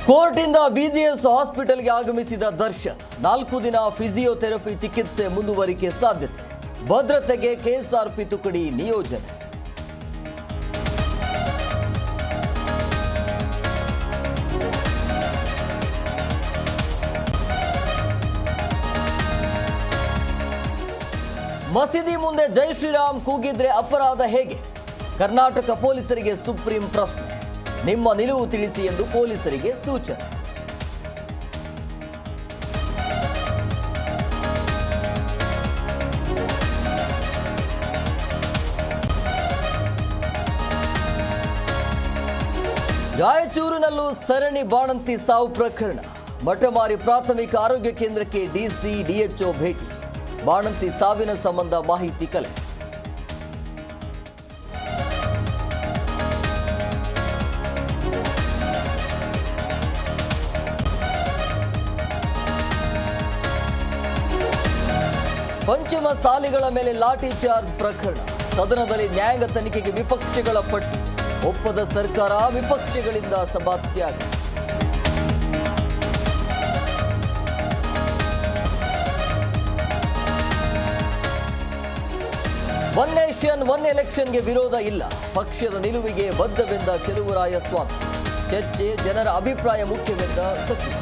ಕೋರ್ಟಿಂದ BGS ಹಾಸ್ಪಿಟಲ್ಗೆ ಆಗಮಿಸಿದ ದರ್ಶನ್ 4 ದಿನ ಫಿಸಿಯೋಥೆರಪಿ ಚಿಕಿತ್ಸೆ ಮುಂದುವರಿಕೆ ಸಾಧ್ಯತೆ. ಭದ್ರತೆಗೆ ಕೆಎಸ್ಆರ್ಪಿ ತುಕಡಿ ನಿಯೋಜನೆ. ಮಸೀದಿ ಮುಂದೆ ಜೈ ಶ್ರೀರಾಮ್ ಕೂಗಿದ್ರೆ ಅಪರಾಧ ಹೇಗೆ? ಕರ್ನಾಟಕ ಪೊಲೀಸರಿಗೆ ಸುಪ್ರೀಂ ಪ್ರಶ್ನೆ. ನಿಮ್ಮ ನಿಲುವು ತಿಳಿಸಿ ಎಂದು ಪೊಲೀಸರಿಗೆ ಸೂಚನೆ. ರಾಯಚೂರಿನಲ್ಲೂ ಸರಣಿ ಬಾಣಂತಿ ಸಾವು ಪ್ರಕರಣ. ಮಠಮಾರಿ ಪ್ರಾಥಮಿಕ ಆರೋಗ್ಯ ಕೇಂದ್ರಕ್ಕೆ ಡಿಸಿ ಡಿಎಚ್ಒ ಭೇಟಿ. ಬಾಣಂತಿ ಸಾವಿನ ಸಂಬಂಧ ಮಾಹಿತಿ ಕಲೆ. ಪಂಚಮ ಸಾಲಿಗಳ ಮೇಲೆ ಲಾಠಿ ಚಾರ್ಜ್ ಪ್ರಕರಣ. ಸದನದಲ್ಲಿ ನ್ಯಾಯಾಂಗ ತನಿಖೆಗೆ ವಿಪಕ್ಷಗಳ ಪಟ್ಟು. ಒಪ್ಪದ ಸರ್ಕಾರ, ವಿಪಕ್ಷಗಳಿಂದ ಸಭಾತ್ಯಾಗ. ಒನ್ ನೇಷನ್ ಒನ್ ಎಲೆಕ್ಷನ್ಗೆ ವಿರೋಧ ಇಲ್ಲ. ಪಕ್ಷದ ನಿಲುವಿಗೆ ಬದ್ಧವೆಂದ ಚೆಲುವರಾಯಸ್ವಾಮಿ. ಚರ್ಚೆ, ಜನರ ಅಭಿಪ್ರಾಯ ಮುಖ್ಯವೆಂದ ಸಚಿವ.